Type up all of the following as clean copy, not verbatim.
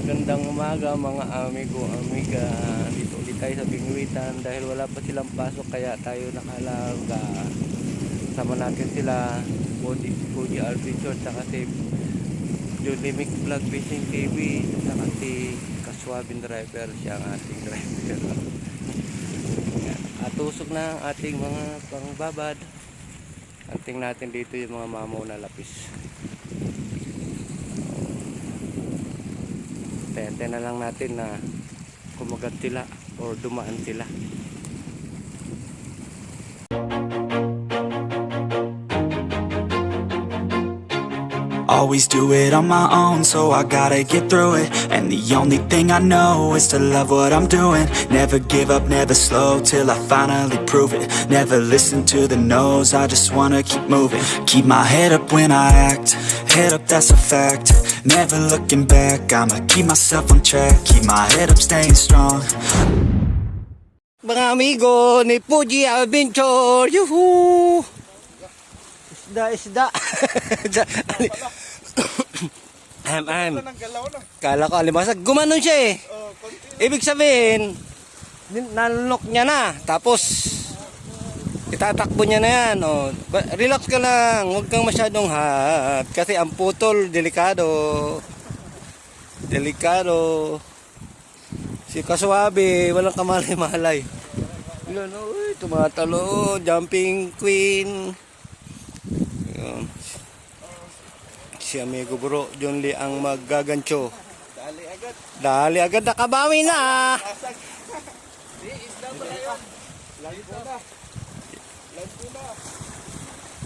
Magandang umaga mga amigo, amiga. Dito ulit tayo sa Bingwitan dahil wala pa silang pasok kaya tayo nakalaga. Sama natin sila Fuji RP Short saka si Junimic Vlog Fishing TV saka si Kaswabin Driver, siya ang ating driver. At usok na ang ating mga pangbabad. Anting natin dito yung mga mamaw na lapis. Tente na lang natin na kumagat sila o dumaan sila. Always do it on my own, so I gotta get through it. And the only thing I know is to love what I'm doing. Never give up, never slow, till I finally prove it. Never listen to the no's, I just wanna keep moving. Keep my head up when I act, head up, that's a fact. Never looking back, I'ma keep myself on track. Keep my head up, staying strong. Mga amigo ni Fuji Adventure, yuhu! Isda. Kala ko alimasag. Gumanon siya eh. Ibig sabihin, nalunok niya na. Tapos, itatakbo niya na yan. Oh. Relax ka lang. Huwag kang masyadong hot. Kasi ang putol, delikado. Delikado. Si Kaswabe, walang kamalay-malay. Yun, uy, tumatalo. Jumping queen. Yun. Si amigo bro, John Lee ang maggagancho. Dali agad nakabawi na.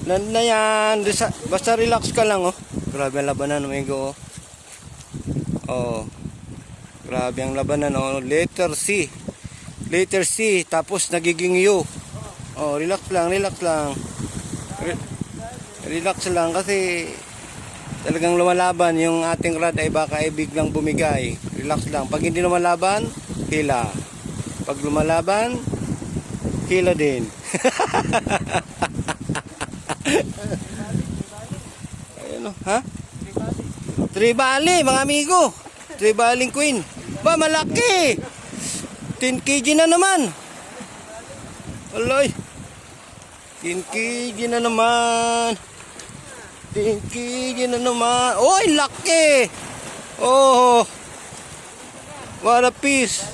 Land na yan. Basta relax ka lang oh. Grabe ang labanan amigo oh. Grabe ang labanan oh. Letter C. Letter C tapos nagiging U. Oh, relax lang. Relax lang kasi talagang lumalaban yung ating rod ay baka ay biglang bumigay. Relax lang. Pag hindi lumalaban, hila. Pag lumalaban, hila din. Ayun o, ha? Tribali, mga amigo. Tribaling queen. Ba, malaki. 10 kg na naman. Aloy. 10 kg na naman. 10 kg na naman. Oy, laki. Oh. What a piece.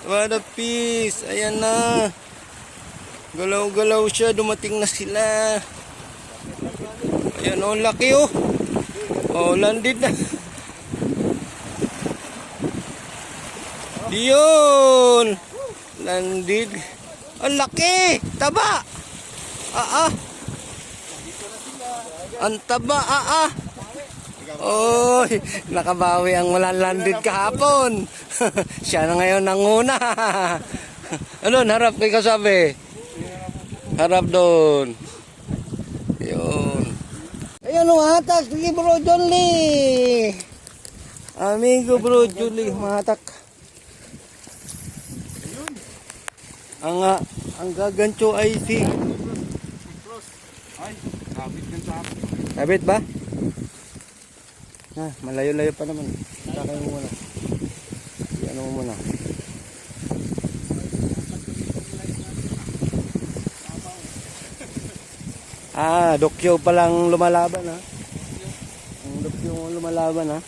What a piece. Ayan na. Galaw-galaw siya. Dumating na sila. Ayan oh, laki oh. Oh, landed na. Yun. Landed. Ang laki. Taba. Ang taba, Oy, nakabawi ang walang landed kahapon. Siya na ngayon nanguna. Ano, harap kay Kasabi. Harap doon. Yun. Ayan o, hatak. Sige bro, John Lee. Amigo bro, John Lee, mahatak. Ang gagancho ay si Kabit ba? Malayo-layo pa naman. Sakay mo muna. Ano mo muna. Dokyo palang lumalaban ha. Ang dokyo lumalaban ha.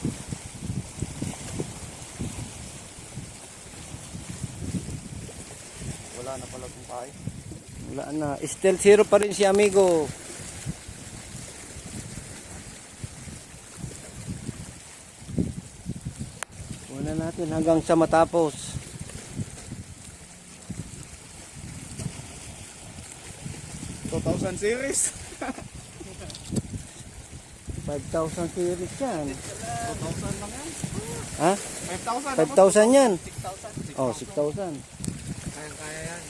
Wala na pala kung tayo. Wala na. Still zero pa rin si amigo. Natin hanggang sa matapos. 2,000 series. 5,000 series yan. 2,000 lang yan. Ha? 5,000. 5,000 yan. 6,000. Oh, 6,000. Kaya yan.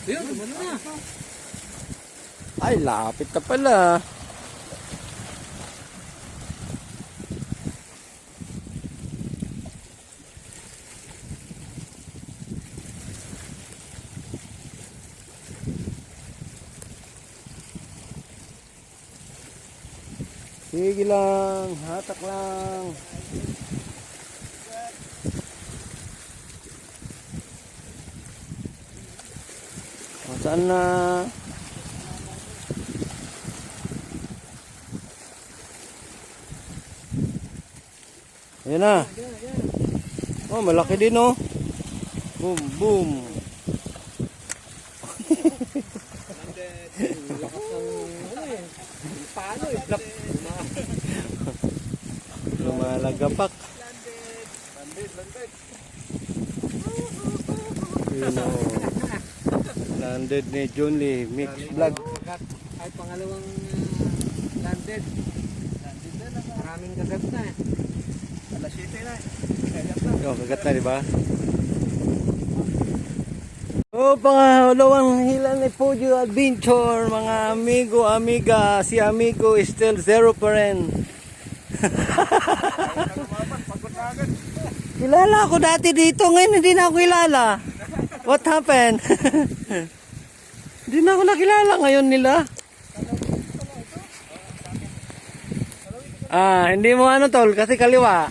Yun, ano na. Ay, lapit na pala. Sige lang, hatak lang. O, saan na? Ayan na. Oh, malaki din oh. Boom, boom. Paano eh? Blak. Lumalagapak. Yun oh. Landed ni John Lee. Mix vlog. Ay, pangalawang landed. Maraming kagat na eh. Alas 7 na eh. Oh, kagat na, di ba? Oh, pangalawang hila ni Pujo Adventure, mga amigo, amiga. Si amigo is still zero pa rin. Kilala ako dati dito, ngayon hindi na ako kilala. What happened? Hindi na ako nakilala ngayon nila. Ah, hindi mo ano tol, kasi kaliwa.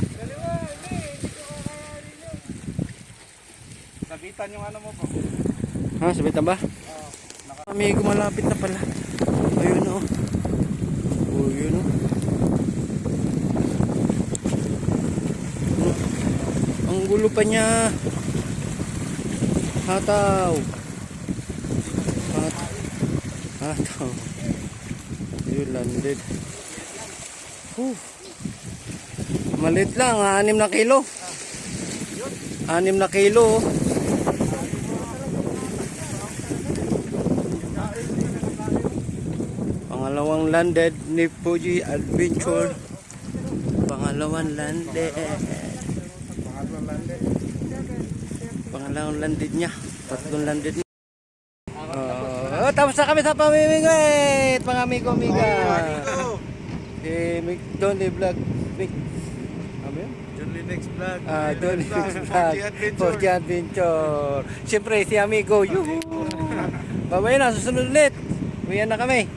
Sabitan yung ano mo po. Ha, sabitan ba? Amigo, malapit na pala. Ayun o. Oh, yun o. Ang gulo pa niya. Hataw. Hataw. Yun, landed. Malit lang, 6 na kilo. 6 na kilo. Pangalawang landed ni Fuji Adventure. Pangalawang landed. Pangalawang landed niya. Tatlong landed niya. Tapos na kami sa pamimigay. Mga amigo-amiga. Si Mick Donny Vlog. Mick. Ano yun? John Lee Next Vlog. Donny Next Vlog. Fuji Adventure. Siyempre si amigo. Yuhu. Babay na, susunod ulit. Uwian na kami.